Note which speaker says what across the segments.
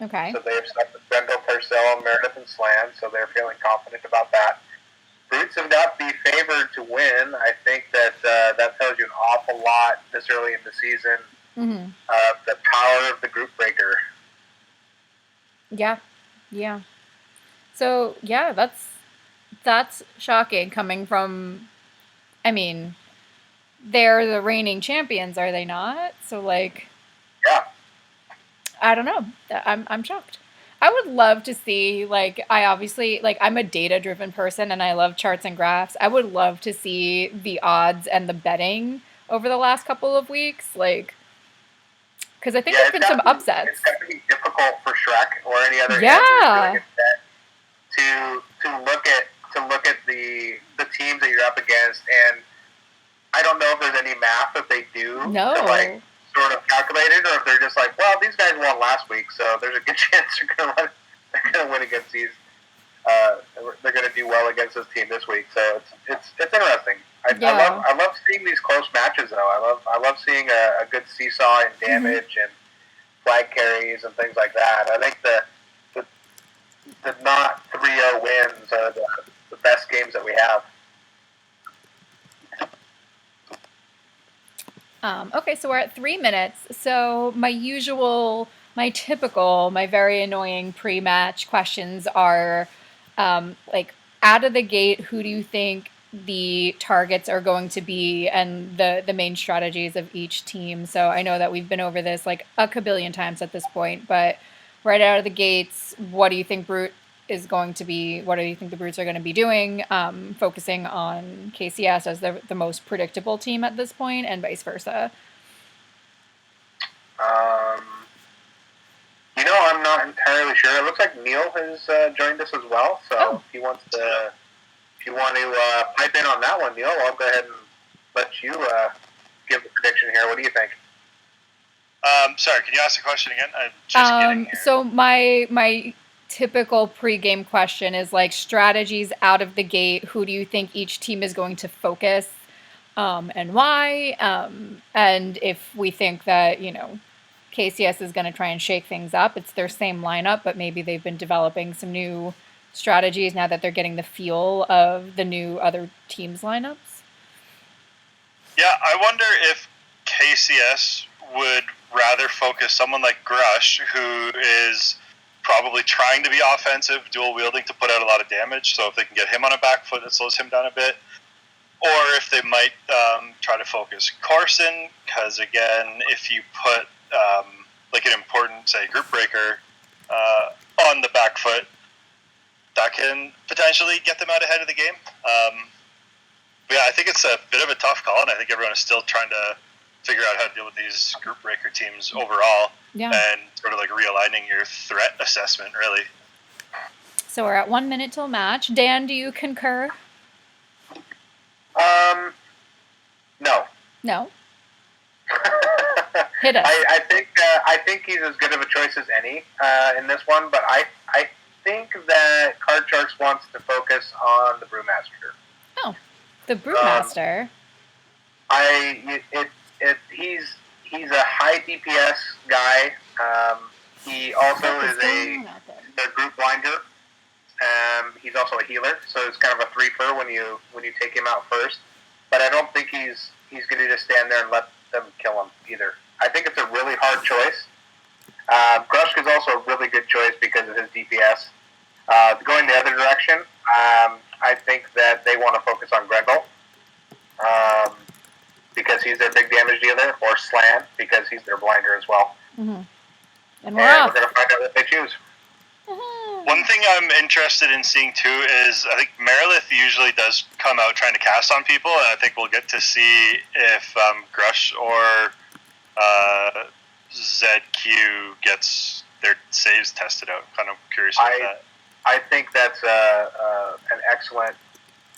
Speaker 1: Okay.
Speaker 2: So they have stuck with Grendel, Tyrcell, Merilith, and Slan, so they're feeling confident about that. Brutes have got the favored to win. I think that that tells you an awful lot this early in the season.
Speaker 1: Mm-hmm.
Speaker 2: The power of the group breaker.
Speaker 1: Yeah. Yeah. So, yeah, that's shocking coming from, I mean, they're the reigning champions, are they not? So, like,
Speaker 2: Yeah.
Speaker 1: I don't know. I'm shocked. I would love to see, like, I obviously, like, I'm a data-driven person and I love charts and graphs. I would love to see the odds and the betting over the last couple of weeks, like, because I think there's been some upsets.
Speaker 2: It's got to be difficult for Shrek or any other
Speaker 1: Yeah.
Speaker 2: to look at the teams that you're up against, and I don't know if there's any math that they do
Speaker 1: No.
Speaker 2: to like sort of calculate it, or if they're just like, well, these guys won last week, so there's a good chance they're gonna win against these. They're gonna do well against this team this week, so it's interesting. I love seeing these close matches though. I love seeing a good seesaw in damage and flag carries and things like that. I think the not 3-0 wins are the best games that we have.
Speaker 1: Okay, so we're at 3 minutes. So my typical, my very annoying pre-match questions are, like, out of the gate, who do you think the targets are going to be and the main strategies of each team? So I know that we've been over this like a kabillion times at this point, but right out of the gates, what do you think Brute is going to be? What do you think the Brutes are going to be doing? Focusing on KCS as the most predictable team at this point, and vice versa.
Speaker 2: I'm not entirely sure. It looks like Neil has joined us as well, so if you want to pipe in on that one, Neil, I'll go ahead and let you give the prediction here. What do you think?
Speaker 3: Sorry, can you ask the question again? I'm just getting here.
Speaker 1: So my typical pre-game question is like strategies out of the gate. Who do you think each team is going to focus, and why? And if we think that, KCS is going to try and shake things up, it's their same lineup, but maybe they've been developing some new strategies now that they're getting the feel of the new other teams' lineups.
Speaker 3: Yeah, I wonder if KCS would rather focus someone like Grush, who is probably trying to be offensive, dual wielding to put out a lot of damage. So if they can get him on a back foot, it slows him down a bit. Or if they might try to focus Corson, because again, if you put like an important, say, group breaker on the back foot, that can potentially get them out ahead of the game. But yeah, I think it's a bit of a tough call, and I think everyone is still trying to figure out how to deal with these group breaker teams overall, and sort of like realigning your threat assessment, really.
Speaker 1: So we're at 1 minute till match. Dan, do you concur?
Speaker 2: No.
Speaker 1: No? Hit us.
Speaker 2: I think he's as good of a choice as any in this one, but I think that Card Sharks wants to focus on the Brewmaster.
Speaker 1: Oh, the Brewmaster.
Speaker 2: He's a high DPS guy. He also is a group blinder. He's also a healer, so it's kind of a three-fer when you take him out first. But I don't think he's going to just stand there and let them kill him either. I think it's a really hard choice. Grushg is also a really good choice because of his DPS. Going the other direction, I think that they want to focus on Grendel because he's their big damage dealer, or Slan because he's their blinder as well.
Speaker 1: Mm-hmm. And
Speaker 2: we're going to find out what they choose.
Speaker 3: One thing I'm interested in seeing too is I think Merilith usually does come out trying to cast on people, and I think we'll get to see if Grush or ZQ gets their saves tested out. Kind of curious about that.
Speaker 2: I think that's an excellent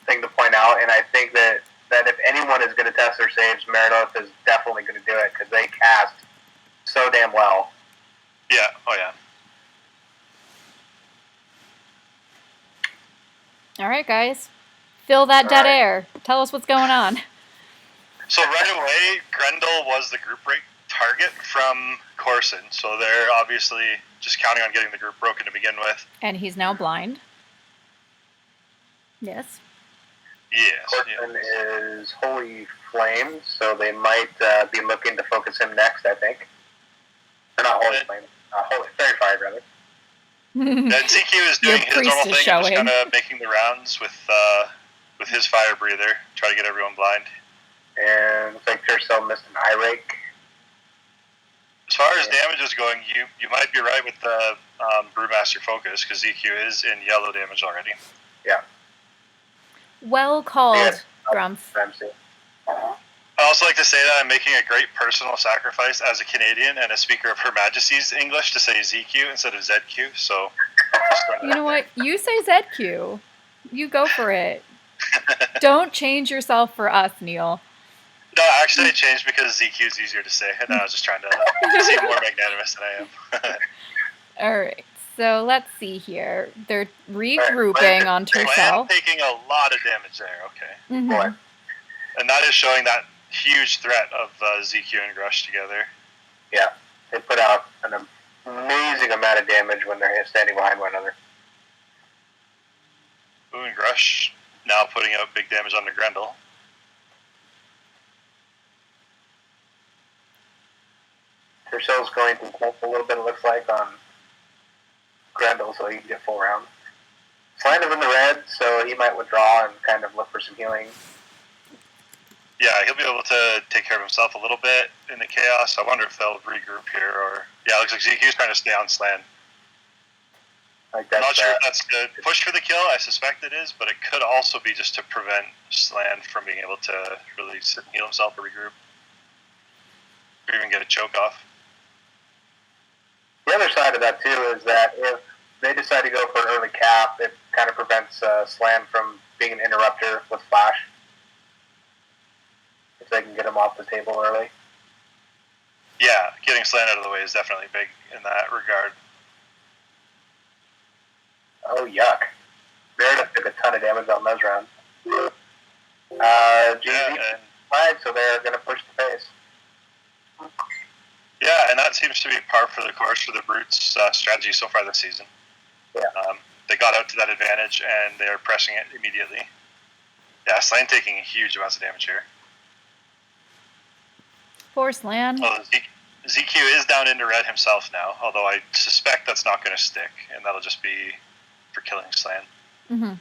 Speaker 2: thing to point out, and I think that if anyone is going to test their saves, Merilith is definitely going to do it because they cast so damn well.
Speaker 3: Yeah. Oh yeah.
Speaker 1: All right, guys. Fill that dead air. Tell us what's going on.
Speaker 3: So right away, Grendel was the group break target from Corson, so they're obviously just counting on getting the group broken to begin with.
Speaker 1: And he's now blind. Yes.
Speaker 3: Yes.
Speaker 2: Corson is Holy Flame, so they might be looking to focus him next, I think. Or not Holy Flame, Holy Fairy Fire, rather.
Speaker 3: And ZQ is doing his normal thing, just kind of making the rounds with his fire breather, try to get everyone blind.
Speaker 2: And looks like Tyrcell missed an eye rake.
Speaker 3: As far as damage is going, you might be right with the Brewmaster focus, because ZQ is in yellow damage already.
Speaker 2: Yeah.
Speaker 1: Well called, Grumf.
Speaker 3: I also like to say that I'm making a great personal sacrifice as a Canadian and a speaker of Her Majesty's English to say ZQ instead of ZQ, so...
Speaker 1: You know what? You say ZQ. You go for it. Don't change yourself for us, Neil.
Speaker 3: No, actually I changed because ZQ is easier to say, and I was just trying to seem more magnanimous than I am.
Speaker 1: Alright, so let's see here. They're regrouping on Tyrcell.
Speaker 3: Taking a lot of damage there, okay.
Speaker 1: Mm-hmm.
Speaker 3: And that is showing that huge threat of ZQ and Grush together.
Speaker 2: Yeah, they put out an amazing amount of damage when they're standing behind one another.
Speaker 3: Ooh, and Grush now putting out big damage on the Grendel.
Speaker 2: Tyrcell's going to help a little bit, it looks like, on Grendel so he can get full round. Slan is in the red, so he might withdraw and kind of look for some healing.
Speaker 3: Yeah, he'll be able to take care of himself a little bit in the chaos. I wonder if they'll regroup here, or... Yeah, it looks like ZQ's trying to stay on Slan. I'm not sure if that's good. Push for the kill, I suspect it is, but it could also be just to prevent Slan from being able to really sit and heal himself or regroup. Or even get a choke off.
Speaker 2: The other side of that, too, is that if they decide to go for an early cap, it kind of prevents Slan from being an interrupter with Flash. If they can get him off the table early.
Speaker 3: Yeah, getting Slan out of the way is definitely big in that regard.
Speaker 2: Oh, yuck. Merilith took a ton of damage on those rounds. So they're going to push the pace.
Speaker 3: Yeah, and that seems to be par for the course for the Brutes' strategy so far this season.
Speaker 2: Yeah.
Speaker 3: They got out to that advantage, and they're pressing it immediately. Yeah, Slan taking huge amounts of damage here.
Speaker 1: Poor Slan.
Speaker 3: Well, ZQ is down into red himself now, although I suspect that's not going to stick, and that'll just be for killing Slan.
Speaker 1: Mm-hmm.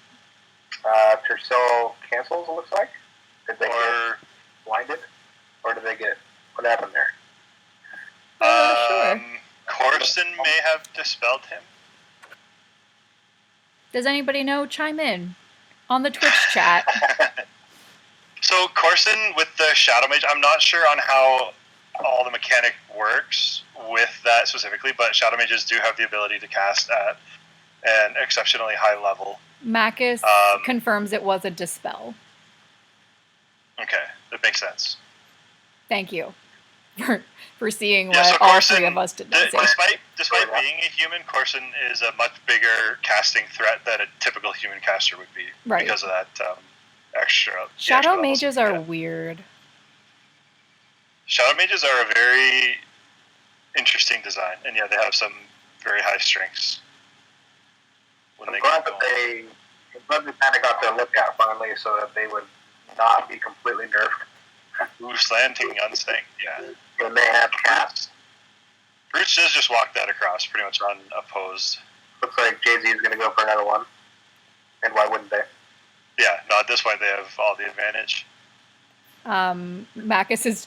Speaker 2: Tyrcell cancels, it looks like. Did they get blinded? Or did they get... What happened there?
Speaker 1: Sure.
Speaker 3: Corson may have dispelled him.
Speaker 1: Does anybody know? Chime in on the Twitch chat.
Speaker 3: So Corson with the Shadow Mage, I'm not sure on how all the mechanic works with that specifically, but Shadow Mages do have the ability to cast at an exceptionally high level.
Speaker 1: Macus confirms it was a dispel.
Speaker 3: Okay, that makes sense.
Speaker 1: Thank you for seeing what so Corson, all three of us did not say.
Speaker 3: Despite being a human, Corson is a much bigger casting threat than a typical human caster would be.
Speaker 1: Right.
Speaker 3: Because of that extra...
Speaker 1: Shadow Mages are weird.
Speaker 2: Shadow Mages are a very interesting design, and yeah, they have some very high strengths. I'm glad they kind of got their look out finally, so that they would not be completely nerfed.
Speaker 3: Ooh, slanting unstank, yeah.
Speaker 2: When they have cats.
Speaker 3: Bruce does just walk that across, pretty much unopposed.
Speaker 2: Looks like Jay-Z is going to go for another one. And why wouldn't they?
Speaker 3: Yeah, no, at this point they have all the advantage.
Speaker 1: Macus is,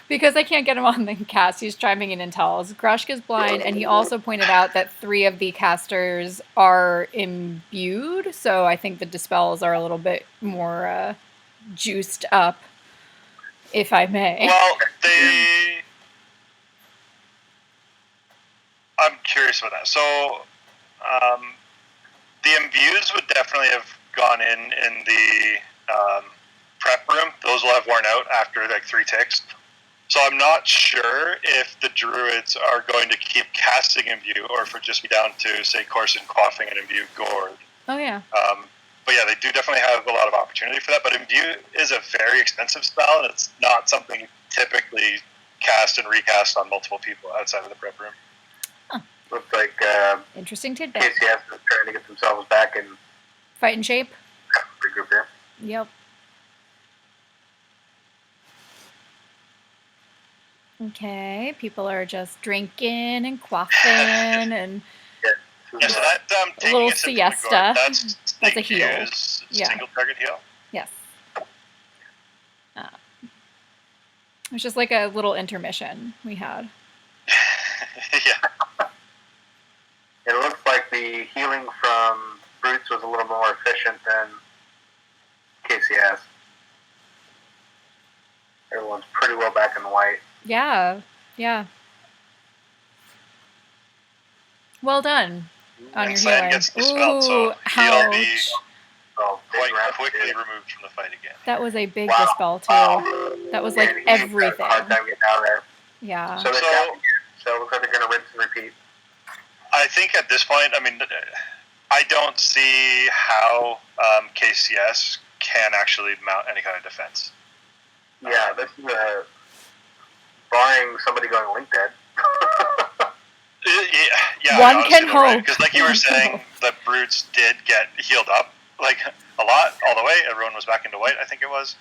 Speaker 1: because I can't get him on the cast, he's chiming in tells. Grushg is blind, and he also pointed out that 3 of the casters are imbued, so I think the dispels are a little bit more juiced up, if I may.
Speaker 3: Well, I'm curious about that. So, the imbues would definitely have gone in the prep room. Those will have worn out after like 3 ticks. So I'm not sure if the druids are going to keep casting imbue, or if it just be down to, say, Corson quaffing an imbue gourd.
Speaker 1: Oh yeah.
Speaker 3: But yeah, they do definitely have a lot of opportunity for that. But imbue is a very expensive spell, and it's not something you typically cast and recast on multiple people outside of the prep room.
Speaker 2: Looks like
Speaker 1: interesting tidbit.
Speaker 2: KCS is trying to get themselves back in
Speaker 1: fighting shape.
Speaker 2: Regroup there.
Speaker 1: Yep. Okay, people are just drinking and quaffing and
Speaker 3: yeah, so that
Speaker 1: a little siesta.
Speaker 3: That's
Speaker 1: a heal.
Speaker 3: Yeah. Single target heal.
Speaker 1: Yes. It was just like a little intermission we had.
Speaker 3: Yeah.
Speaker 2: It looks like the healing from Brutes was a little more efficient than KCS. Everyone's pretty well back in the white.
Speaker 1: Yeah, yeah. Well done on your healing.
Speaker 3: Gets dispelled, so he'll be quite quickly removed from the fight again.
Speaker 1: That was a big dispel too. Wow. That was like everything.
Speaker 2: Hard time getting out of there.
Speaker 1: Yeah.
Speaker 2: So it looks like they're going to rinse and repeat.
Speaker 3: I think at this point, I mean, I don't see how KCS can actually mount any kind of defense.
Speaker 2: Yeah, this is barring somebody going link dead.
Speaker 3: Yeah.
Speaker 1: One can hope.
Speaker 3: Because like you were saying, the Brutes did get healed up like a lot all the way. Everyone was back into white, I think it was.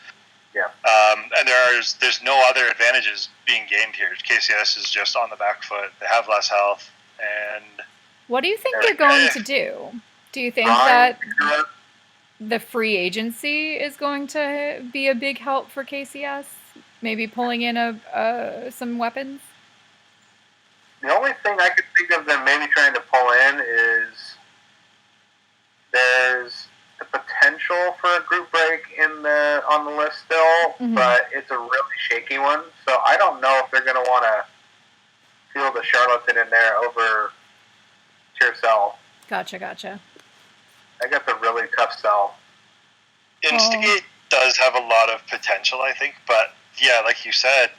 Speaker 2: Yeah.
Speaker 3: And there's no other advantages being gained here. KCS is just on the back foot. They have less health. And
Speaker 1: what do you think they're going to do? Do you think that the free agency is going to be a big help for KCS? Maybe pulling in some weapons?
Speaker 2: The only thing I could think of them maybe trying to pull in is there's the potential for a group break on the list still, but it's a really shaky one. So I don't know if they're going to want to field a charlatan in there over Tyrcell.
Speaker 1: Gotcha.
Speaker 2: I guess a really tough sell.
Speaker 3: Instigate does have a lot of potential, I think, but yeah, like you said,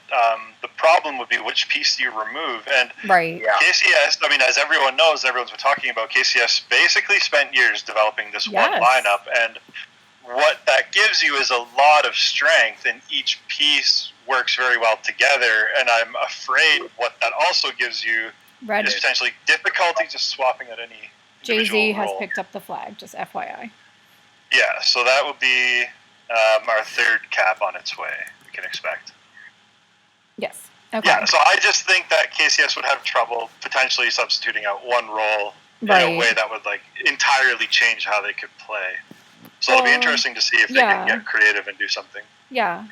Speaker 3: the problem would be which piece do you remove? And KCS, I mean, as everyone knows, everyone's been talking about, KCS basically spent years developing this one lineup, and what that gives you is a lot of strength, and each piece works very well together, and I'm afraid what that also gives you is potentially difficulty just swapping at any
Speaker 1: Jay-Z has picked up the flag, just FYI.
Speaker 3: Yeah, so that would be our third cap on its way, we can expect.
Speaker 1: Yes. Okay.
Speaker 3: Yeah, so I just think that KCS would have trouble potentially substituting out one role in a way that would like entirely change how they could play. So it'll be interesting to see if they can get creative and do something.
Speaker 1: Yeah.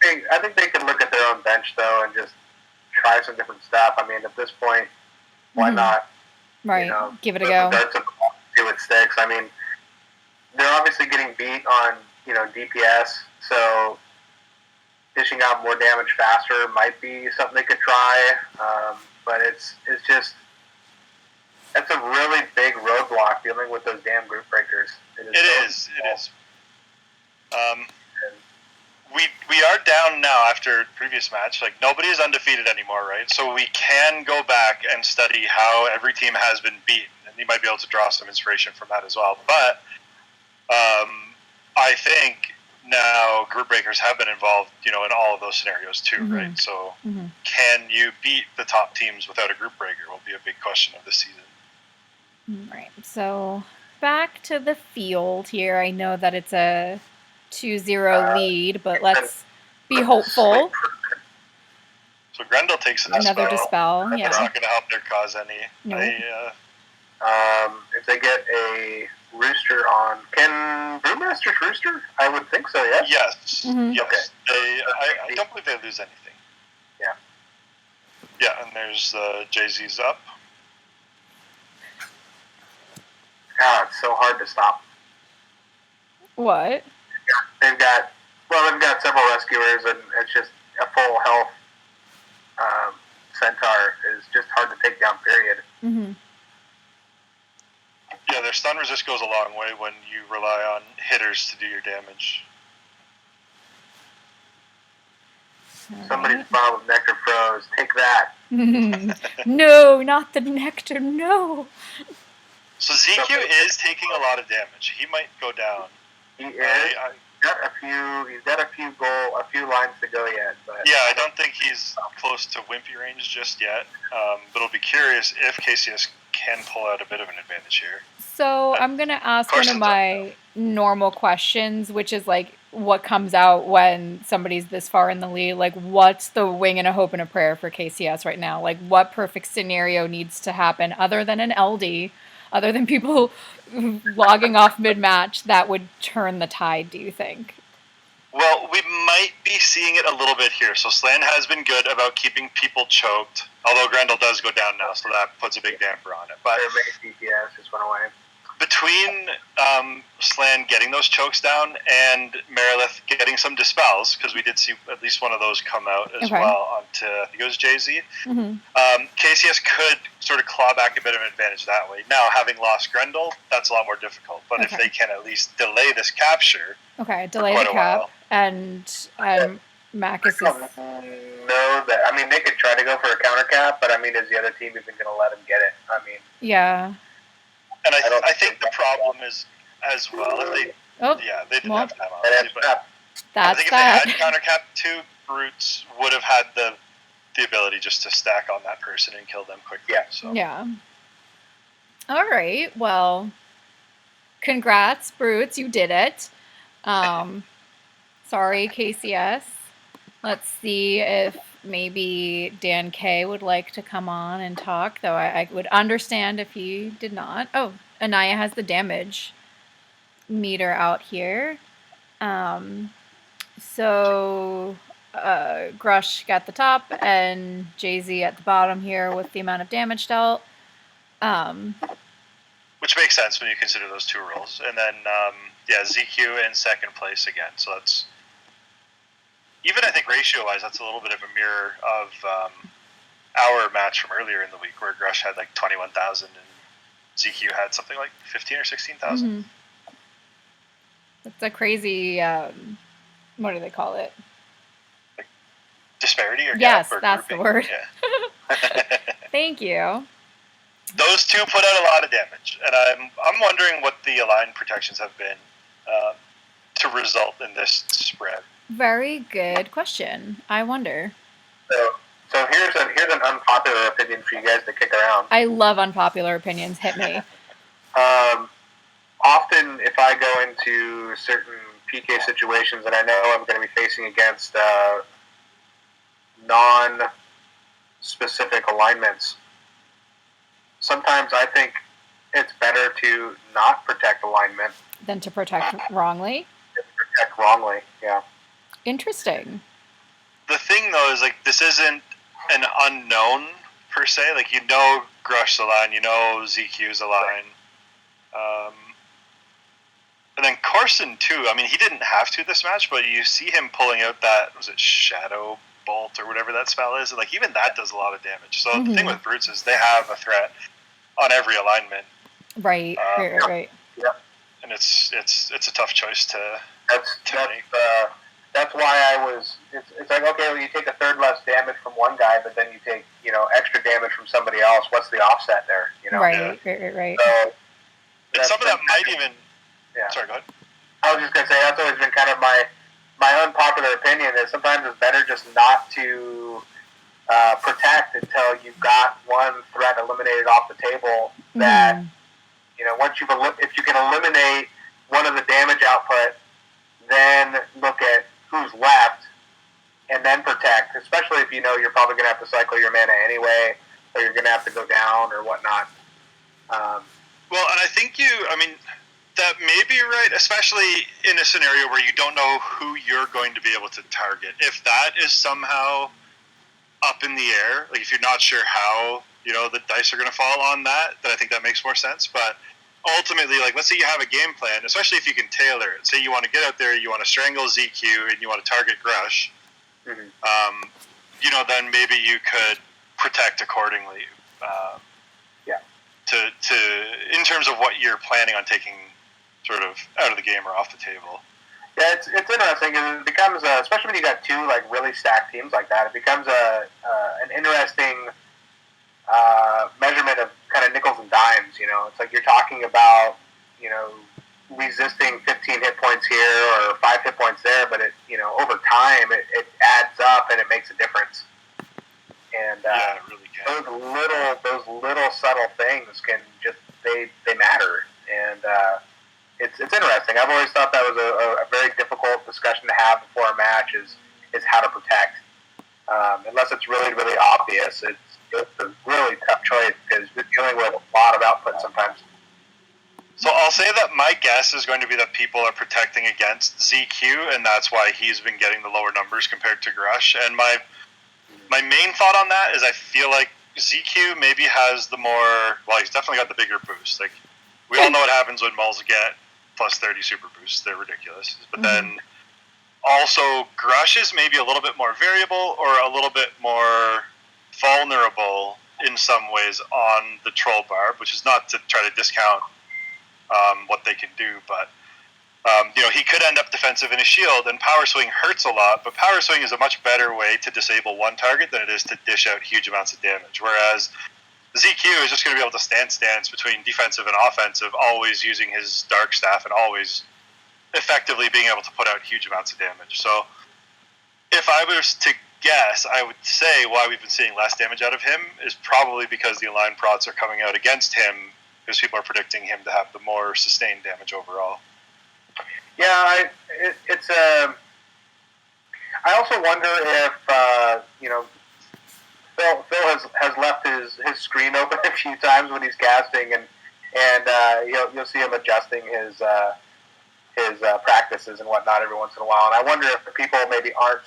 Speaker 2: I think they could look at their own bench though and just try some different stuff. I mean, at this point, why not?
Speaker 1: Right. You know, give it a go.
Speaker 2: See what sticks. I mean, they're obviously getting beat on, DPS, so dishing out more damage faster might be something they could try. But it's just, that's a really big roadblock dealing with those damn group breakers. It is. We are down now after previous match. Like, nobody is undefeated anymore, right? So we can go back and study how every team has been beaten, and you might be able to draw some inspiration from that as well. But I think now group breakers have been involved, in all of those scenarios too, right? So can you beat the top teams without a group breaker will be a big question of this season.
Speaker 1: Right. So back to the field here. I know that it's a 2-0 lead, but let's be hopeful.
Speaker 3: So Grendel takes
Speaker 1: another dispel. Yeah.
Speaker 3: It's not going to help their cause any.
Speaker 1: Nope.
Speaker 2: If they get a rooster on, can Brewmasters rooster? I would think so. Yes.
Speaker 3: Yes. Yes.
Speaker 2: Okay.
Speaker 3: I don't believe they lose anything.
Speaker 2: Yeah.
Speaker 3: Yeah, and there's Jay-Z's up.
Speaker 2: God, it's so hard to stop.
Speaker 1: What?
Speaker 2: They've got several rescuers, and it's just a full health centaur is just hard to take down, period.
Speaker 3: Yeah, their stun resist goes a long way when you rely on hitters to do your damage.
Speaker 2: Somebody's bottle of nectar froze. Take that.
Speaker 1: No, not the nectar, no.
Speaker 3: So ZQ is taking a lot of damage. He might go down.
Speaker 2: He is? He's got a few lines to go yet. But
Speaker 3: yeah, I don't think he's close to Wimpy range just yet. But I'll be curious if KCS can pull out a bit of an advantage here.
Speaker 1: So I'm going to ask one of my normal questions, which is like, what comes out when somebody's this far in the lead? Like, what's the wing and a hope and a prayer for KCS right now? Like, what perfect scenario needs to happen other than an LD, other than people logging off mid-match that would turn the tide, do you think?
Speaker 3: Well, we might be seeing it a little bit here. So Slan has been good about keeping people choked, although Grendel does go down now, so that puts a big damper on it. But
Speaker 2: their DPS just went away.
Speaker 3: Between Slan getting those chokes down and Merilith getting some dispels, because we did see at least one of those come out as well onto, I think it was JZ, KCS could sort of claw back a bit of an advantage that way. Now, having lost Grendel, that's a lot more difficult. But if they can at least delay this capture...
Speaker 1: delay the cap, and Macus is...
Speaker 2: No, I mean, they could try to go for a counter cap, but I mean, is the other team even going to let them get it? I mean...
Speaker 1: Yeah.
Speaker 3: And I think the problem is, as well, if they... they didn't have time, obviously, but I think if they had counter cap, 2 brutes would have had the ability just to stack on that person and kill them quickly.
Speaker 2: Yeah.
Speaker 3: So.
Speaker 1: Yeah. All right. Well, congrats, brutes. You did it. Sorry, KCS. Let's see if maybe Dan K would like to come on and talk, though I would understand if he did not. Oh, Anaya has the damage meter out here. So Grush got the top and JZ at the bottom here with the amount of damage dealt.
Speaker 3: Which makes sense when you consider those 2 roles. And then, ZQ in second place again. So that's... Even I think ratio-wise, that's a little bit of a mirror of our match from earlier in the week, where Grush had like 21,000 and ZQ had something like 15 or 16,000.
Speaker 1: Mm-hmm. It's a crazy, what do they call it?
Speaker 3: Like disparity or
Speaker 1: yes,
Speaker 3: gap or
Speaker 1: that's
Speaker 3: grouping?
Speaker 1: The word.
Speaker 3: Yeah.
Speaker 1: Thank you.
Speaker 3: Those 2 put out a lot of damage, and I'm wondering what the aligned protections have been to result in this spread.
Speaker 1: Very good question. I wonder.
Speaker 2: So here's an unpopular opinion for you guys to kick around.
Speaker 1: I love unpopular opinions. Hit me.
Speaker 2: Often, if I go into certain PK situations that I know I'm going to be facing against non-specific alignments, sometimes I think it's better to not protect alignment
Speaker 1: than to protect wrongly.
Speaker 2: Yeah.
Speaker 1: Interesting.
Speaker 3: The thing, though, is, like, this isn't an unknown, per se. Like, you know Grush's a line, you know ZQ's a line. And then Corson, too. I mean, he didn't have to this match, but you see him pulling out that, was it Shadow Bolt or whatever that spell is? Like, even that does a lot of damage. So the thing with brutes is they have a threat on every alignment.
Speaker 1: Right.
Speaker 2: Yeah.
Speaker 3: And it's a tough choice to make.
Speaker 2: That's why I was. It's like, okay, well, you take a third less damage from one guy, but then you take extra damage from somebody else. What's the offset there?
Speaker 1: Right.
Speaker 2: So
Speaker 3: and some of that might even.
Speaker 2: Yeah.
Speaker 3: Sorry, go ahead.
Speaker 2: I was just gonna say that's always been kind of my unpopular opinion is sometimes it's better just not to protect until you've got one threat eliminated off the table. That once if you can eliminate one of the damage output, then look at who's left, and then protect, especially if you know you're probably going to have to cycle your mana anyway, or you're going to have to go down or whatnot.
Speaker 3: Well, and I think that may be right, especially in a scenario where you don't know who you're going to be able to target. If that is somehow up in the air, like if you're not sure how, the dice are going to fall on that, then I think that makes more sense. But ultimately, like, let's say you have a game plan, especially if you can tailor it. Say you want to get out there, you want to strangle ZQ, and you want to target Grush. Then maybe you could protect accordingly. To in terms of what you're planning on taking, sort of out of the game or off the table.
Speaker 2: Yeah, it's interesting because it becomes, especially when you got 2 like really stacked teams like that, it becomes an interesting measurement of kind of nickels and dimes. It's like you're talking about resisting 15 hit points here or 5 hit points there, but it, over time it adds up and it makes a difference. And
Speaker 3: it really can.
Speaker 2: those little subtle things can just they matter, and it's interesting. I've always thought that was a very difficult discussion to have before a match is how to protect. Unless it's really, really obvious, it's a really tough choice because you're dealing with a lot of output sometimes.
Speaker 3: So I'll say that my guess is going to be that people are protecting against ZQ, and that's why he's been getting the lower numbers compared to Grush. And my main thought on that is I feel like ZQ maybe has the more, well, he's definitely got the bigger boost. Like, we all know what happens when Mulls get plus 30 super boosts. They're ridiculous. But then also Grush is maybe a little bit more variable or a little bit more vulnerable in some ways on the Troll Barb, which is not to try to discount what they can do, but he could end up defensive in a shield, and Power Swing hurts a lot, but Power Swing is a much better way to disable one target than it is to dish out huge amounts of damage, whereas ZQ is just going to be able to stance between defensive and offensive, always using his Dark Staff and always effectively being able to put out huge amounts of damage. So if I was to guess, I would say why we've been seeing less damage out of him is probably because the Align Prots are coming out against him, because people are predicting him to have the more sustained damage overall.
Speaker 2: Yeah, I also wonder if Phil has left his screen open a few times when he's casting, and you'll see him adjusting his practices and whatnot every once in a while. And I wonder if the people maybe aren't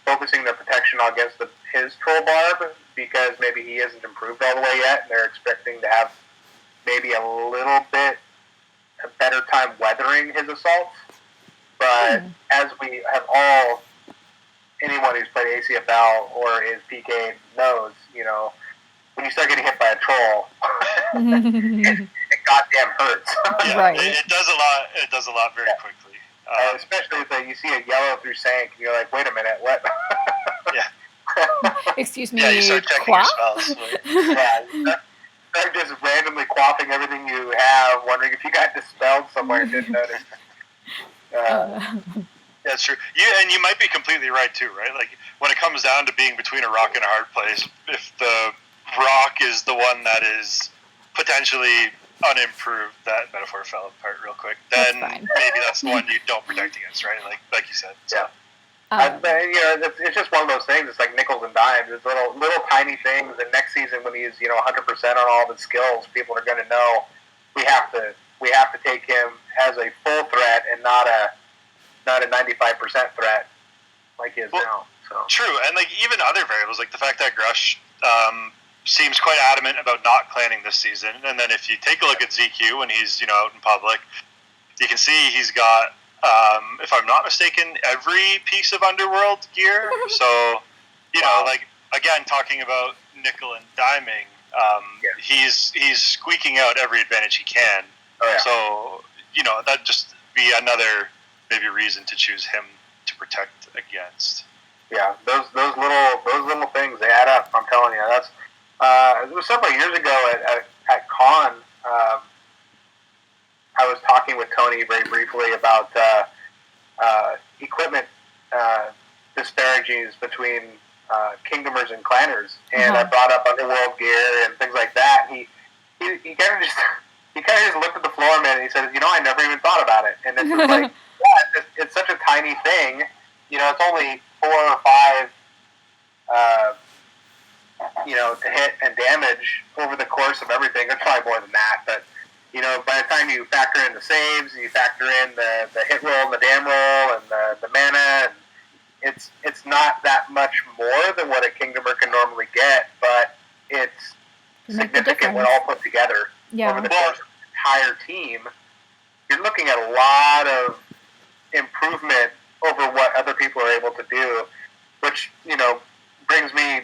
Speaker 2: focusing their protection against his Troll Barb because maybe he hasn't improved all the way yet, and they're expecting to have maybe a little bit a better time weathering his assaults. But as we have anyone who's played ACFL or is PK knows, when you start getting hit by a troll, it goddamn hurts.
Speaker 3: Yeah,
Speaker 1: right.
Speaker 3: It does a lot. It does a lot very quickly.
Speaker 2: Especially if you see a yellow through Sank, and you're like, wait a minute, what?
Speaker 3: Yeah.
Speaker 1: Excuse me,
Speaker 3: yeah, you start checking your spells.
Speaker 2: Yeah. Start just randomly quaffing everything you have, wondering if you got dispelled somewhere and didn't notice.
Speaker 3: That's true. You might be completely right too, right? Like when it comes down to being between a rock and a hard place, if the rock is the one that is potentially unimproved, that metaphor fell apart real quick. Then maybe that's the one you don't protect against, right? Like you said. So.
Speaker 2: Yeah. It's just one of those things. It's like nickels and dimes. It's little tiny things. And next season, when he's 100% on all the skills, people are going to know we have to take him as a full threat and not a 95% threat like he is now. So
Speaker 3: true, and like even other variables, like the fact that Grush seems quite adamant about not clanning this season, and then if you take a look at ZQ when he's out in public, you can see he's got. If I'm not mistaken, every piece of Underworld gear. So, like again, talking about nickel and diming, he's squeaking out every advantage he can.
Speaker 2: Oh, yeah.
Speaker 3: So, that'd just be another maybe reason to choose him to protect against.
Speaker 2: Yeah, those little things, they add up. I'm telling you, that's it was several years ago at Con. I was talking with Tony very briefly about equipment disparities between Kingdomers and Clanners, and I brought up Underworld gear and things like that. He kind of just looked at the floor a minute and he said, I never even thought about it. And it's just like, it's such a tiny thing. It's only 4 or 5, to hit and damage over the course of everything. It's probably more than that, but by the time you factor in the saves, you factor in the hit roll and the dam roll and the mana, and it's not that much more than what a Kingdomer can normally get, but it's significant when all put together over the course of the entire team. You're looking at a lot of improvement over what other people are able to do, which, brings me,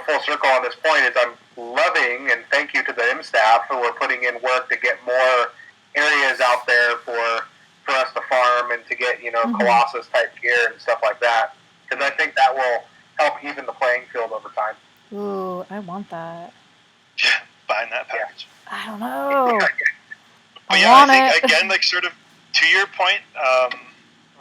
Speaker 2: full circle on this point is I'm loving, and thank you to the M staff who are putting in work to get more areas out there for us to farm and to get, Colossus type gear and stuff like that. Because I think that will help even the playing field over time.
Speaker 1: Ooh, I want that.
Speaker 3: Yeah, buying that package.
Speaker 1: I don't know.
Speaker 3: But yeah, I think, again, like, sort of, to your point,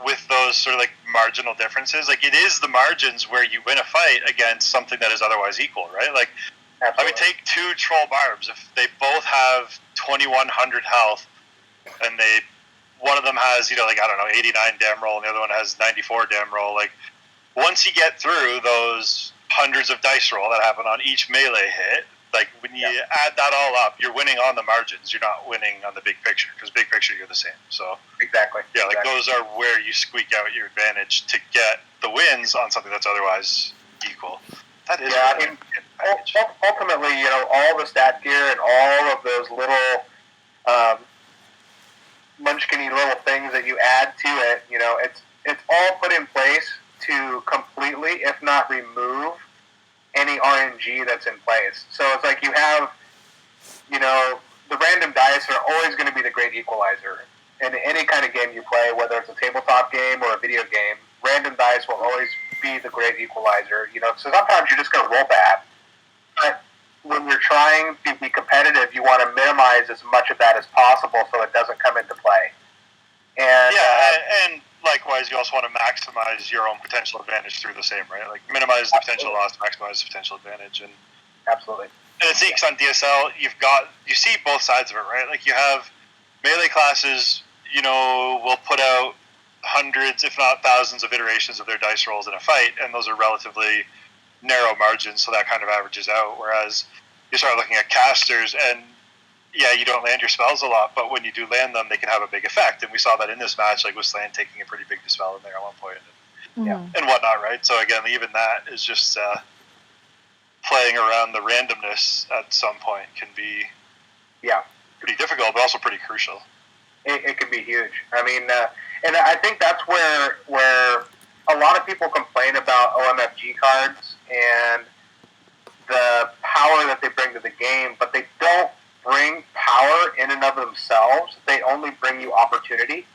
Speaker 3: with those sort of, like, marginal differences, like, it is the margins where you win a fight against something that is otherwise equal, right? Like, absolutely. I would take 2 troll barbs. If they both have 2100 health, and one of them has, 89 dam roll, and the other one has 94 dam roll, like, once you get through those hundreds of dice roll that happen on each melee hit, like, when you add that all up, you're winning on the margins. You're not winning on the big picture, because big picture, you're the same. So
Speaker 2: exactly.
Speaker 3: Yeah, like, those are where you squeak out your advantage to get the wins on something that's otherwise equal. That is
Speaker 2: ultimately, all the stat gear and all of those little munchkin-y little things that you add to it, it's all put in place to completely, if not remove, any RNG that's in place. So it's like you have, the random dice are always going to be the great equalizer. In any kind of game you play, whether it's a tabletop game or a video game, random dice will always be the great equalizer. So sometimes you're just going to roll bad. But when you're trying to be competitive, you want to minimize as much of that as possible so it doesn't come into play. And
Speaker 3: and likewise, you also want to maximize your own potential advantage through the same, right? Like, minimize the potential loss, maximize the potential advantage, and
Speaker 2: absolutely.
Speaker 3: And it seeks on DSL. You see both sides of it, right? Like, you have melee classes, will put out hundreds, if not thousands, of iterations of their dice rolls in a fight, and those are relatively narrow margins, so that kind of averages out. Whereas you start looking at casters, and you don't land your spells a lot, but when you do land them, they can have a big effect. And we saw that in this match, like with Slan taking a pretty big dispel in there at one point, and whatnot, right? So again, even that is just playing around the randomness at some point can be pretty difficult, but also pretty crucial.
Speaker 2: It can be huge. I mean, and I think that's where a lot of people complain about OMFG cards and the power that they bring to the game, but they don't bring power in and of themselves. They only bring you opportunity.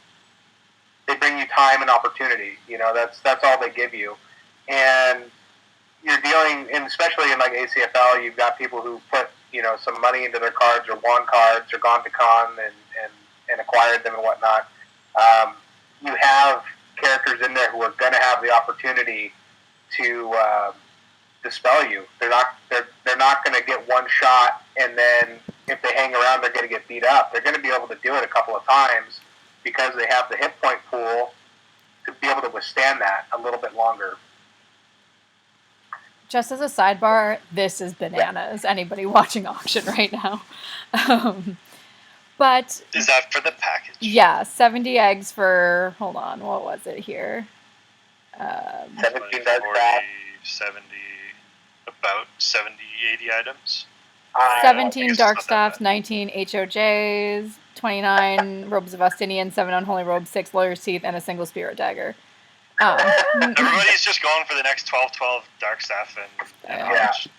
Speaker 2: They bring you time and opportunity. That's all they give you. And you're dealing, and especially in like ACFL, you've got people who put some money into their cards or won cards or gone to con and acquired them and whatnot. You have characters in there who are going to have the opportunity to dispel you. They're not going to get one shot, and then if they hang around, they're going to get beat up. They're going to be able to do it a couple of times because they have the hit point pool to be able to withstand that a little bit longer.
Speaker 1: Just as a sidebar, this is bananas. Anybody watching auction right now. But
Speaker 3: is that for the package?
Speaker 1: Yeah, 70 eggs for, hold on, what was it here?
Speaker 2: 17
Speaker 3: about 70, 80 items.
Speaker 1: 17 dark staffs, 19 HOJs, 29 robes of Austinian, 7 unholy robes, 6 lawyer's teeth, and a single spirit dagger.
Speaker 3: Everybody's just going for the next 12 dark staff and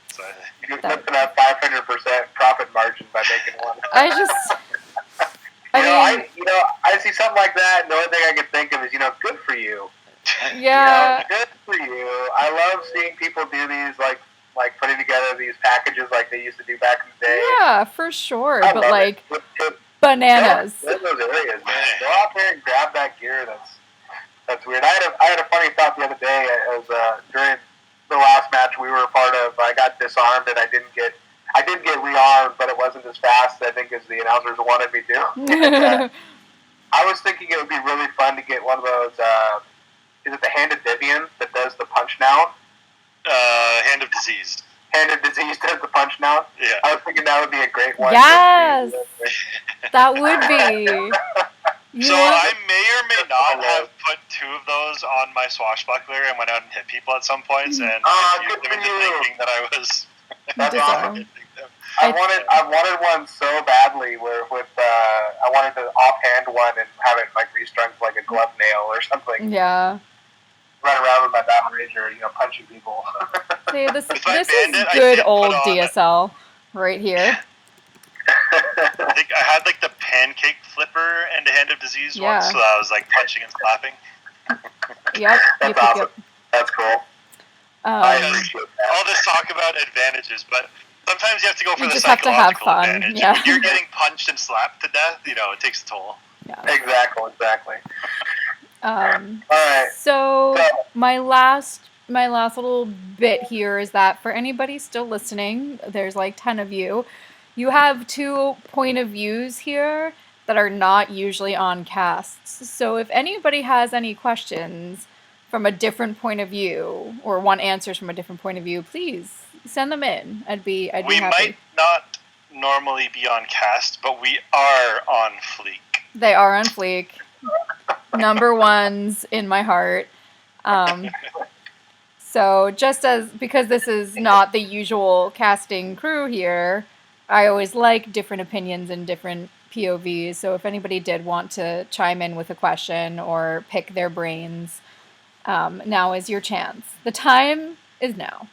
Speaker 3: so
Speaker 2: you're looking at 500% profit margin by making one. I see something like that, and the only thing I can think of is, good for you.
Speaker 1: Yeah.
Speaker 2: Good for you. I love seeing people do these, like putting together these packages like they used to do back in the day.
Speaker 1: Yeah, for sure. But like, bananas.
Speaker 2: Those areas, man. Go out there and grab that gear. That's weird. I had a funny thought the other day. During the last match we were a part of, I got disarmed and I did get rearmed, but it wasn't as fast, I think, as the announcers wanted me to. I was thinking it would be really fun to get one of those. Is it the Hand of Deviant that does the punch now?
Speaker 3: Hand of Disease.
Speaker 2: Hand of Disease does the punch now?
Speaker 3: Yeah.
Speaker 2: I was thinking that would be a great one.
Speaker 1: Yes! That would be.
Speaker 3: So I may or may not have put 2 of those on my swashbuckler and went out and hit people at some points, and used them into thinking that I was.
Speaker 2: That's awesome. I wanted one so badly where I wanted to offhand one and have it like restrung to like a glove nail or something.
Speaker 1: Yeah.
Speaker 2: Run around with my Battle Rager, punching people.
Speaker 1: Hey, this is good old DSL right here.
Speaker 3: I think I had like the pancake flipper and a Hand of Disease once, so I was like punching and slapping.
Speaker 1: Yep.
Speaker 2: That's awesome. That's cool. I appreciate that.
Speaker 3: All this talk about advantages, but Sometimes you have to go for
Speaker 1: You
Speaker 3: the
Speaker 1: just have to have
Speaker 3: psychological
Speaker 1: fun.
Speaker 3: advantage.
Speaker 1: Yeah.
Speaker 3: When you're getting punched and slapped to death, it takes a toll.
Speaker 1: Yeah.
Speaker 2: Exactly.
Speaker 1: All
Speaker 2: right.
Speaker 1: So my last little bit here is that for anybody still listening, there's like 10 of you. You have 2 point of views here that are not usually on casts. So if anybody has any questions from a different point of view or want answers from a different point of view, please send them in. I'd be happy.
Speaker 3: We might not normally be on cast, but we are on fleek.
Speaker 1: They are on fleek. Number ones in my heart. So because this is not the usual casting crew here, I always like different opinions and different POVs. So if anybody did want to chime in with a question or pick their brains, now is your chance. The time is now.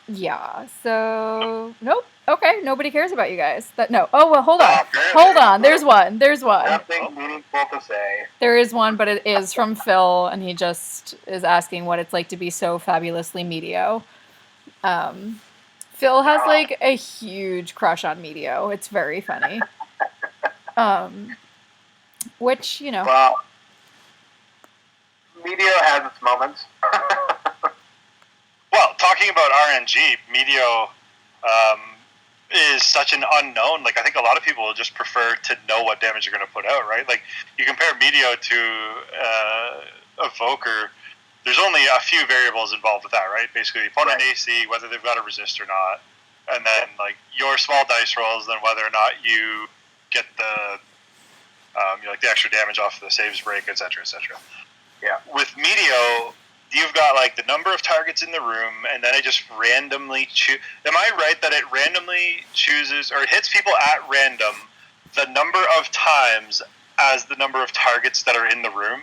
Speaker 1: Yeah, so nope. Okay, nobody cares about you guys. No. Oh well, hold on. There's one.
Speaker 2: Nothing meaningful to say.
Speaker 1: There is one, but it is from Phil, and he just is asking what it's like to be so fabulously Meteo. Phil has like a huge crush on Meteo. It's very funny. Which
Speaker 2: Well, Meteo has its moments.
Speaker 3: Well, talking about RNG, Meteo is such an unknown. Like, I think a lot of people will just prefer to know what damage you're going to put out, right? Like, you compare Meteo to Evoker, there's only a few variables involved with that, right? Basically, the opponent AC, whether they've got a resist or not, and then, like, your small dice rolls, then whether or not you get the, the extra damage off the saves break, etc., etc.
Speaker 2: Yeah.
Speaker 3: With Meteo, you've got like the number of targets in the room, and then it just randomly Am I right that it randomly chooses, or it hits people at random, the number of times as the number of targets that are in the room?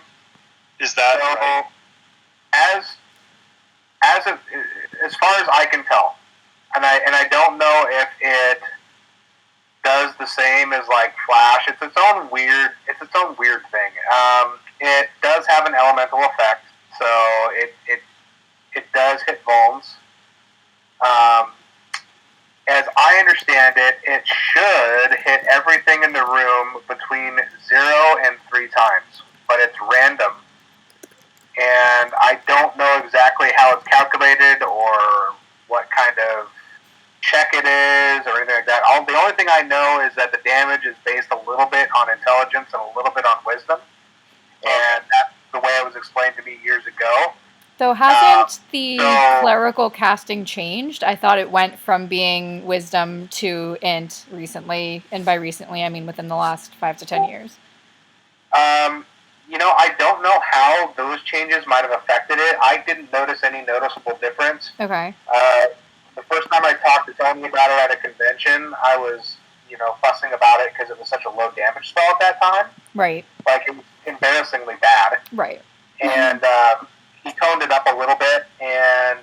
Speaker 3: Is that right?
Speaker 2: As far as I can tell, and I don't know if it does the same as like Flash. It's its own weird thing. It does have an elemental effect. So it does hit vulns. As I understand it, it should hit everything in the room between 0 and 3 times, but it's random. And I don't know exactly how it's calculated or what kind of check it is or anything like that. The only thing I know is that the damage is based a little bit on intelligence and a little bit on wisdom. And that's the way it was explained to me years ago.
Speaker 1: So hasn't the clerical casting changed? I thought it went from being wisdom to int recently, and by recently I mean within the last 5 to 10 years.
Speaker 2: I don't know how those changes might have affected it. I didn't notice any noticeable difference.
Speaker 1: Okay.
Speaker 2: The first time I talked to Tony about it at a convention, I was, fussing about it because it was such a low damage spell at that time.
Speaker 1: Right.
Speaker 2: Like, it was embarrassingly bad.
Speaker 1: Right.
Speaker 2: And he toned it up a little bit, and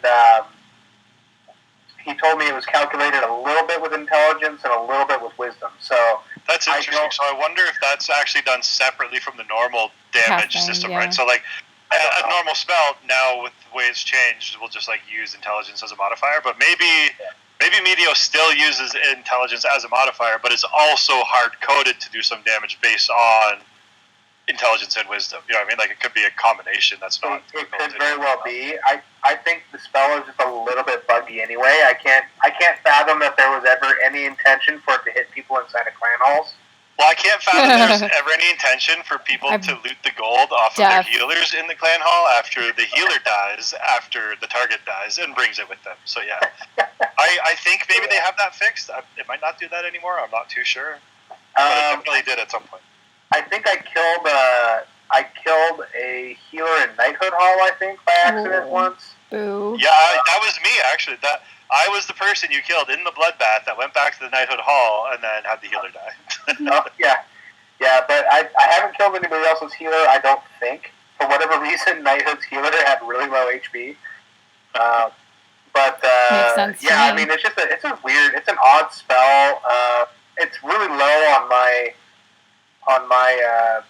Speaker 2: he told me it was calculated a little bit with intelligence and a little bit with wisdom. So
Speaker 3: that's interesting. So I wonder if that's actually done separately from the normal damage system, right? So like a normal spell now with the way it's changed, we'll just like use intelligence as a modifier. But maybe Meteo still uses intelligence as a modifier, but it's also hard coded to do some damage based on intelligence and wisdom. You know what I mean? Like, it could be a combination that's not...
Speaker 2: It could very well be. I think the spell is just a little bit buggy anyway. I can't fathom that there was ever any intention for it to hit people inside of clan halls.
Speaker 3: Well, I can't fathom there's ever any intention for people to loot the gold off of their healers in the clan hall after the healer dies, after the target dies, and brings it with them. So yeah, I think maybe they have that fixed. It might not do that anymore. I'm not too sure, but it definitely did at some point.
Speaker 2: I think I killed a healer in Knighthood Hall, I think, by accident once.
Speaker 1: Boo.
Speaker 3: Yeah, that was me, actually. I was the person you killed in the bloodbath that went back to the Knighthood Hall and then had the healer die.
Speaker 2: Yeah, but I haven't killed anybody else's healer, I don't think. For whatever reason, Knighthood's healer had really low HP.
Speaker 1: Makes sense.
Speaker 2: Yeah, I mean, it's an odd spell. It's really low on my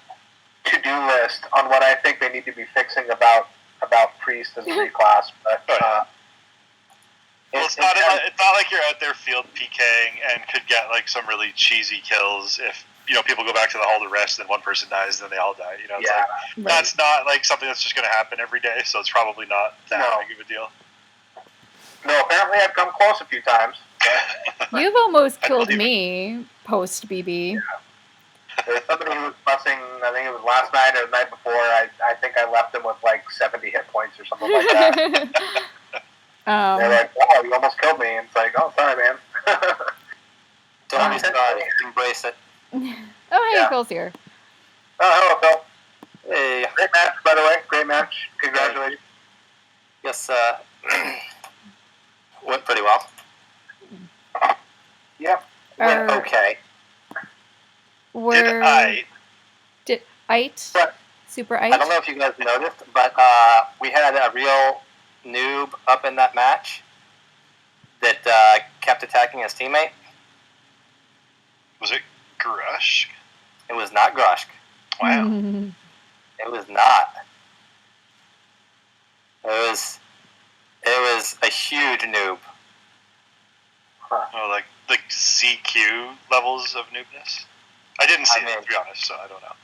Speaker 2: to-do list on what I think they need to be fixing about about Priest as a reclass, but
Speaker 3: well, it's not like you're out there field PKing and could get like some really cheesy kills if people go back to the hall to rest, then one person dies, then they all die. It's that's not like something that's just going to happen every day, so it's probably not that big of a deal.
Speaker 2: No, apparently I've come close a few times.
Speaker 1: You've almost killed me post BB.
Speaker 2: Yeah. There's somebody who was bussing, I think it was last night or the night before. I think I left him with like 70 hit points or something like that. They're like, wow, you almost killed me. And it's like, oh, sorry, man.
Speaker 4: Don't be sorry. Embrace it.
Speaker 1: Oh, hey, Phil's here.
Speaker 2: Oh, hello, Phil.
Speaker 4: Hey.
Speaker 2: Great match, by the way. Great match. Congratulations.
Speaker 4: Yes, went pretty well.
Speaker 2: Yeah.
Speaker 4: Went okay.
Speaker 1: Did Ite? Super Ite?
Speaker 4: I don't know if you guys noticed, but we had a real noob up in that match that kept attacking his teammate.
Speaker 3: Was it Grush?
Speaker 4: It was not Grushg.
Speaker 3: Wow.
Speaker 4: It was not. It was a huge noob.
Speaker 3: Oh, like ZQ levels of noobness? I didn't see it, to be honest, so I don't know.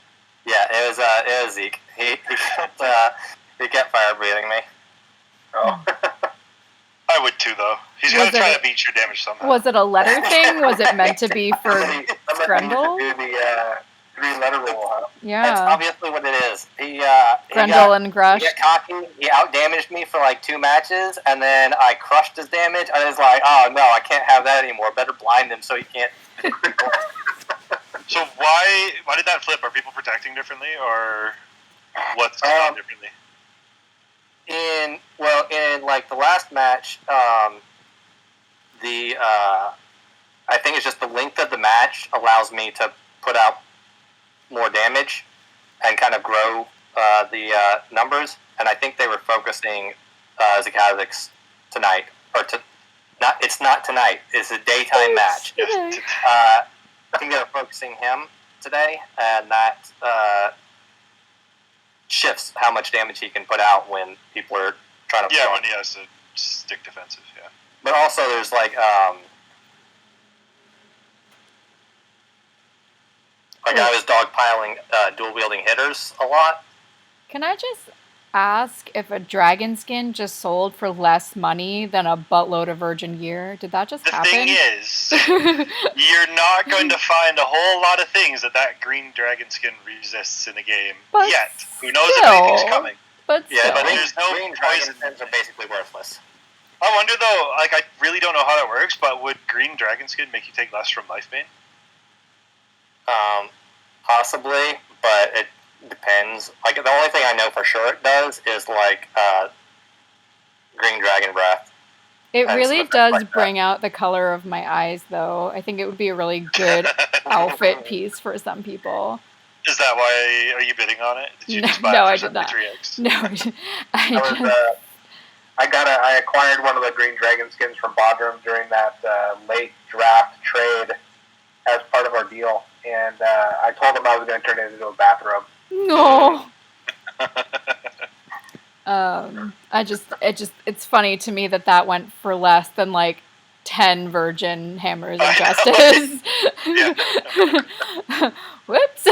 Speaker 4: Yeah, it was Zeke. He kept fire breathing me.
Speaker 2: Oh.
Speaker 3: I would too, though. He's going to try to beat your damage somehow.
Speaker 1: Was it a letter thing? Was it meant to be for Grendel?
Speaker 2: Do the 3-letter rule, huh?
Speaker 1: Yeah.
Speaker 4: That's obviously what it is.
Speaker 1: Grendel and Grush.
Speaker 4: He got cocky. He outdamaged me for like 2 matches, and then I crushed his damage. I was like, oh no, I can't have that anymore. Better blind him so he can't.
Speaker 3: So why did that flip? Are people protecting differently, or what's going on differently?
Speaker 4: In like the last match, I think it's just the length of the match allows me to put out more damage and kind of grow the numbers. And I think they were focusing Zqazx tonight, it's not tonight. It's a daytime match. I think they were focusing him today, and that shifts how much damage he can put out when people are trying to.
Speaker 3: Yeah, when he has to stick defensive. Yeah.
Speaker 4: But also, there's like I was dogpiling dual wielding hitters a lot.
Speaker 1: Can I just ask if a dragon skin just sold for less money than a buttload of virgin gear? Did that just happen?
Speaker 3: The thing is, you're not going to find a whole lot of things that green dragon skin resists in the game yet. Who knows if anything's coming?
Speaker 1: But
Speaker 4: there's no green dragon skins are basically worthless.
Speaker 3: I wonder though, like I really don't know how that works, but would green dragon skin make you take less from life bane?
Speaker 4: Possibly, but it depends. Like the only thing I know for sure it does is like green dragon breath.
Speaker 1: It really does bring out the color of my eyes, though. I think it would be a really good outfit piece for some people.
Speaker 3: Is that why? Are you bidding on it? Did you just buy
Speaker 1: no,
Speaker 3: it
Speaker 1: I
Speaker 3: for
Speaker 1: did not.
Speaker 3: 73X?
Speaker 1: No,
Speaker 2: I acquired one of the green dragon skins from Bodrum during that late draft trade as part of our deal, and I told him I was going to turn it into a bathrobe.
Speaker 1: No. It's funny to me that went for less than like 10 virgin hammers of justice. Whoops.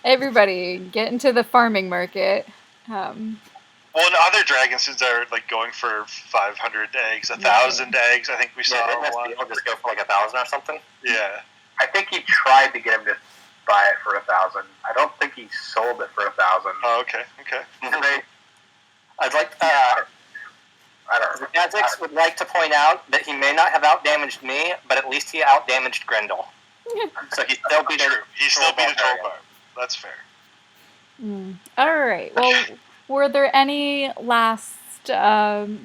Speaker 1: Everybody, get into the farming market.
Speaker 3: Well, and other dragon skins are like going for 500 eggs, 1,000 eggs. I think we saw.
Speaker 4: Didn't just go for like 1,000 or something?
Speaker 3: Yeah.
Speaker 2: I think he tried to get him to buy it for 1,000. I don't think he sold it for 1,000.
Speaker 3: Oh, okay.
Speaker 4: I'd like.
Speaker 2: I don't know.
Speaker 4: Zqazx would like to point out that he may not have outdamaged me, but at least he outdamaged Grendel. So he still beat a
Speaker 3: troll barb. That's fair.
Speaker 1: All right. Well, were there any last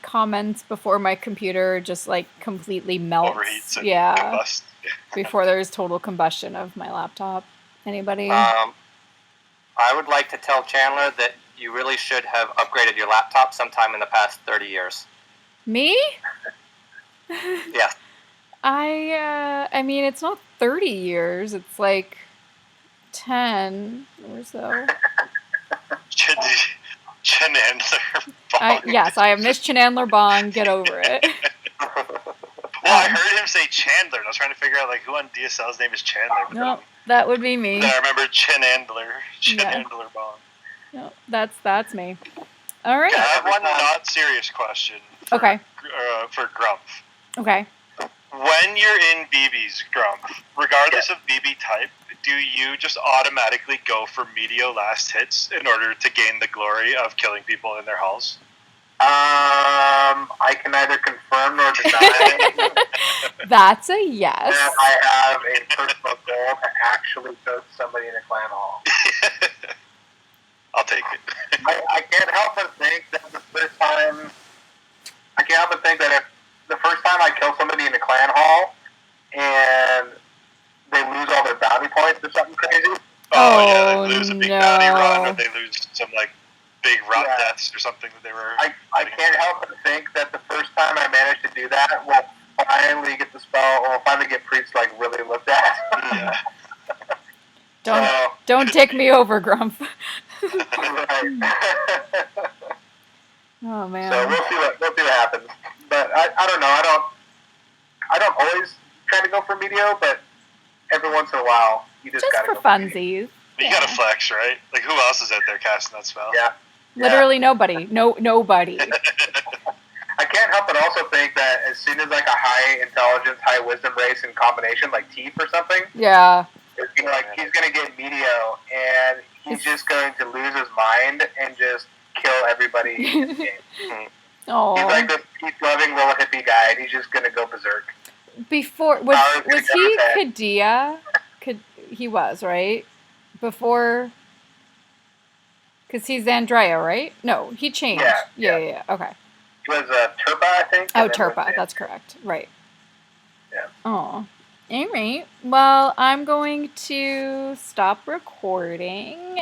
Speaker 1: comments before my computer just like completely melts?
Speaker 3: Overheats and
Speaker 1: combust. Before there's total combustion of my laptop. Anybody?
Speaker 4: I would like to tell Chandler that you really should have upgraded your laptop sometime in the past 30 years.
Speaker 1: Me?
Speaker 4: Yeah.
Speaker 1: I mean, it's not 30 years. It's like 10 or so.
Speaker 3: Chenandler Bong.
Speaker 1: Yes, I have Miss Chenandler Bong. Get over it.
Speaker 3: Well, I heard him say Chandler, and I was trying to figure out like who on DSL's name is Chandler.
Speaker 1: No, that would be me.
Speaker 3: Then I remember Chenandler Bong.
Speaker 1: No, that's me. All right.
Speaker 3: I have one not serious question. For Grumf.
Speaker 1: Okay.
Speaker 3: When you're in BB's Grumf, regardless of BB type, do you just automatically go for Meteo last hits in order to gain the glory of killing people in their halls?
Speaker 2: I can neither confirm nor deny.
Speaker 1: That's a yes.
Speaker 2: That I have a personal goal to actually coach somebody in a clan hall.
Speaker 3: I'll take it.
Speaker 2: I can't help but think that the first time if the first time I kill somebody in a clan hall and they lose all their bounty points or something crazy.
Speaker 3: Oh yeah, they lose a big bounty run, or they lose some like big rot deaths or something that they were.
Speaker 2: I can't help but think that the first time I managed to do that, we'll finally get the spell, or we'll finally get Priest like really looked at.
Speaker 1: Yeah. Don't take me over, Grumf. Oh man.
Speaker 2: So we'll see what happens. But I don't know. I don't always try to go for Meteo, but every once in a while you just gotta
Speaker 1: for
Speaker 2: go
Speaker 1: funsies.
Speaker 3: You gotta flex, right? Like who else is out there casting that spell?
Speaker 2: Yeah.
Speaker 1: Literally nobody. Nobody.
Speaker 2: I can't help but also think that as soon as like a high intelligence, high wisdom race in combination, like Teeth or something,
Speaker 1: yeah,
Speaker 2: he's gonna get Meteo and he's just going to lose his mind and just kill everybody in the game.
Speaker 1: Oh.
Speaker 2: He's like this peace-loving little hippie guy, and he's just gonna go berserk.
Speaker 1: Before was he Kadia? He was, right? Before, because he's Andrea, right? No, he changed. Yeah. Okay.
Speaker 2: He was Turpa, I think.
Speaker 1: Oh, Turpa. That's correct. Right.
Speaker 2: Yeah.
Speaker 1: Oh. All right. Well, I'm going to stop recording.